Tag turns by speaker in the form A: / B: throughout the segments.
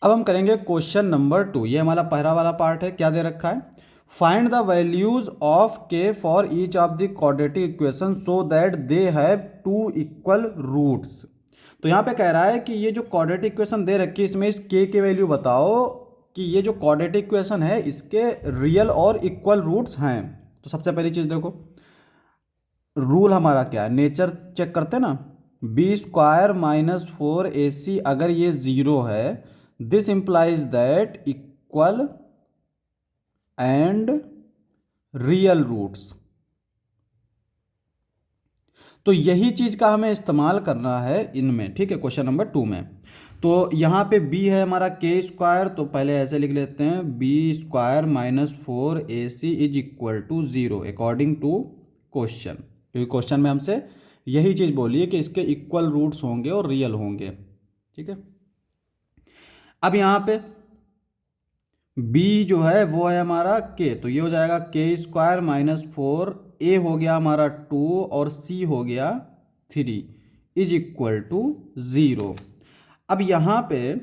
A: अब हम करेंगे क्वेश्चन नंबर 2। ये हमारा पहला वाला पार्ट है। क्या दे रखा है? Find the values of k for each of the quadratic equation so that they have two equal roots. तो यहाँ पे कह रहा है कि ये जो क्वाड्रेटिक इक्वेशन दे रखी है इसमें इस के वैल्यू बताओ कि ये जो क्वाड्रेटिक इक्वेशन है इसके रियल और इक्वल रूट्स हैं। तो सबसे पहली चीज़ देखो, रूल हमारा क्या है, नेचर चेक करते हैं ना। बी स्क्वायर माइनस 4ac अगर ये ज़ीरो है, this implies that equal and real roots. तो यही चीज़ का हमें इस्तेमाल करना है इनमें, ठीक है, क्वेश्चन नंबर 2 में। तो यहाँ पे b है हमारा के स्क्वायर, तो पहले ऐसे लिख लेते हैं, b square minus 4ac is equal to 0 according to question, क्योंकि क्वेश्चन में हमसे यही चीज़ बोली है कि इसके इक्वल रूट्स होंगे और रियल होंगे, ठीक है। अब यहाँ पे b जो है वो है हमारा k, तो ये हो जाएगा के स्क्वायर माइनस 4a हो गया हमारा 2 और c हो गया 3 इज इक्वल टू 0। अब यहाँ पे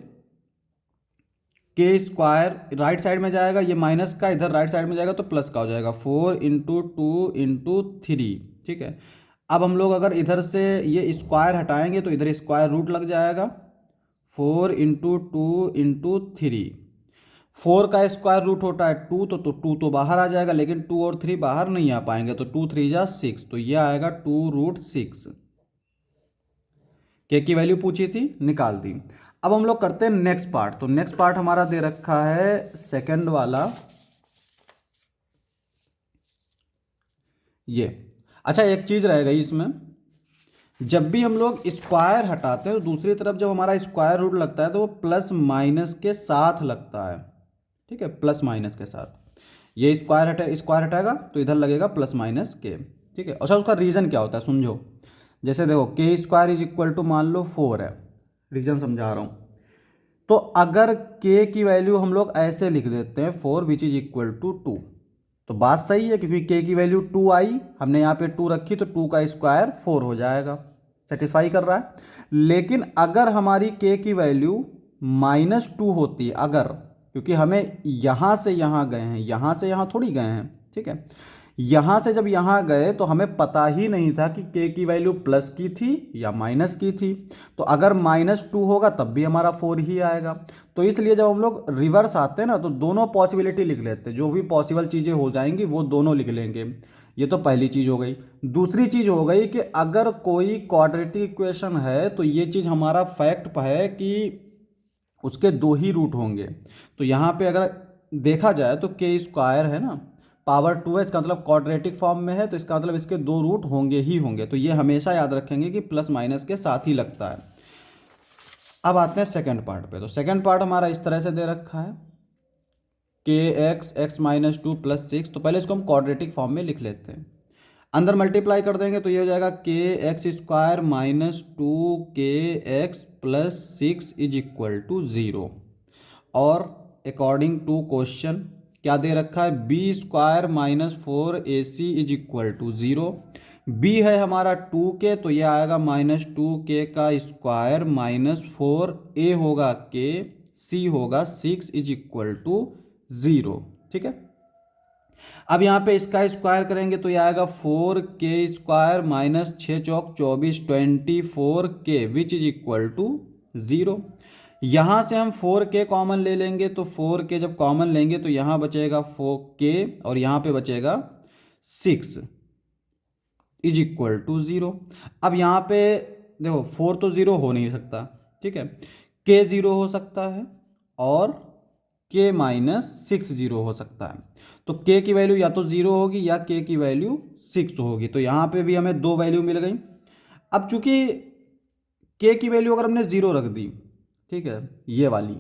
A: के स्क्वायर राइट साइड में जाएगा, ये माइनस का इधर राइट साइड में जाएगा तो प्लस का हो जाएगा, 4 × 2 × 3, ठीक है। अब हम लोग अगर इधर से ये स्क्वायर हटाएंगे तो इधर स्क्वायर रूट लग जाएगा, 4 × 2 × 3। 4 का स्क्वायर रूट होता है 2, तो 2 तो बाहर आ जाएगा, लेकिन 2 और 3 बाहर नहीं आ पाएंगे, तो 2 3 जा 6, तो ये आएगा 2√6। के की वैल्यू पूछी थी, निकाल दी। अब हम लोग करते हैं नेक्स्ट पार्ट। तो नेक्स्ट पार्ट हमारा दे रखा है सेकंड वाला, ये। अच्छा, एक चीज रह गई इसमें, जब भी हम लोग स्क्वायर हटाते हैं तो दूसरी तरफ जब हमारा स्क्वायर रूट लगता है तो वो प्लस माइनस के साथ लगता है, ठीक है, प्लस माइनस के साथ। ये स्क्वायर हटाएगा तो इधर लगेगा प्लस माइनस के, ठीक है। अच्छा, उसका रीज़न क्या होता है समझो। जैसे देखो, के स्क्वायर इज इक्वल टू मान लो 4 है, रीजन समझा रहा हूँ। तो अगर के की वैल्यू हम लोग ऐसे लिख देते हैं 4 विच इज इक्वल टू 2, तो बात सही है, क्योंकि के की वैल्यू 2 आई, हमने यहाँ पे 2 रखी तो 2 का स्क्वायर 4 हो जाएगा, सेटिस्फाई कर रहा है। लेकिन अगर हमारी के की वैल्यू -2 होती है, अगर, क्योंकि हमें यहाँ से यहाँ गए हैं, यहाँ से यहाँ थोड़ी गए हैं, ठीक है, यहाँ से जब यहाँ गए तो हमें पता ही नहीं था कि के की वैल्यू प्लस की थी या माइनस की थी। तो अगर -2 होगा तब भी हमारा 4 ही आएगा। तो इसलिए जब हम लोग रिवर्स आते हैं ना तो दोनों पॉसिबिलिटी लिख लेते हैं, जो भी पॉसिबल चीज़ें हो जाएंगी वो दोनों लिख लेंगे। ये तो पहली चीज़ हो गई। दूसरी चीज़ हो गई कि अगर कोई क्वाड्रेटिक इक्वेशन है तो ये चीज़ हमारा फैक्ट है कि उसके 2 ही रूट होंगे। तो यहाँ पे अगर देखा जाए तो के स्क्वायर है ना, पावर 2 है, इसका मतलब क्वाड्रेटिक फॉर्म में है, तो इसका मतलब इसके 2 रूट होंगे ही होंगे। तो ये हमेशा याद रखेंगे कि प्लस माइनस के साथ ही लगता है। अब आते हैं सेकंड पार्ट पे। तो सेकंड पार्ट हमारा इस तरह से दे रखा है, के एक्स एक्स माइनस 2 + 6। तो पहले इसको हम क्वाड्रेटिक फॉर्म में लिख लेते हैं, अंदर मल्टीप्लाई कर देंगे तो ये हो जाएगा k x square minus 2kx + 6 is equal to 0। और अकॉर्डिंग टू क्वेश्चन क्या दे रखा है, b square minus 4ac is equal to 0। B है हमारा 2k, तो ये आएगा -2k का स्क्वायर -4a होगा k, c होगा 6 इज इक्वल टू 0, ठीक है। अब यहाँ पे इसका स्क्वायर करेंगे तो ये आएगा 4k स्क्वायर माइनस 6 चौक 24 24k which is equal to 0। यहाँ से हम 4k कॉमन ले लेंगे, तो 4k जब कॉमन लेंगे तो यहाँ बचेगा 4k और यहाँ पे बचेगा 6 इज इक्वल टू 0। अब यहाँ पे देखो 4 तो 0 हो नहीं सकता, ठीक है, k 0 हो सकता है और k -6 0 हो सकता है। तो k की वैल्यू या तो 0 होगी या k की वैल्यू 6 होगी। तो यहाँ पे भी हमें 2 वैल्यू मिल गई। अब चूंकि k की वैल्यू अगर हमने 0 रख दी, ठीक है, ये वाली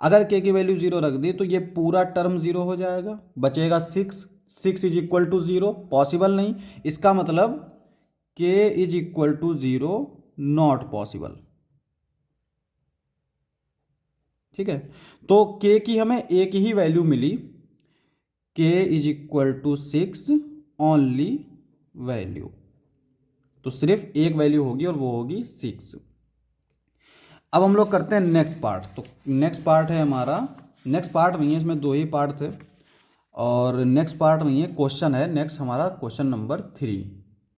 A: अगर k की वैल्यू 0 रख दी तो ये पूरा टर्म 0 हो जाएगा, बचेगा 6। 6 इज इक्वल टू 0 पॉसिबल नहीं, इसका मतलब k is equal to 0 not possible, ठीक है। तो k की हमें एक ही वैल्यू मिली, k is equal to 6 only value, तो सिर्फ एक वैल्यू होगी और वो होगी 6। अब हम लोग करते हैं नेक्स्ट पार्ट। तो नेक्स्ट पार्ट है हमारा, नेक्स्ट पार्ट नहीं है, इसमें दो ही पार्ट थे और नेक्स्ट पार्ट नहीं है, क्वेश्चन है नेक्स्ट हमारा, क्वेश्चन नंबर 3।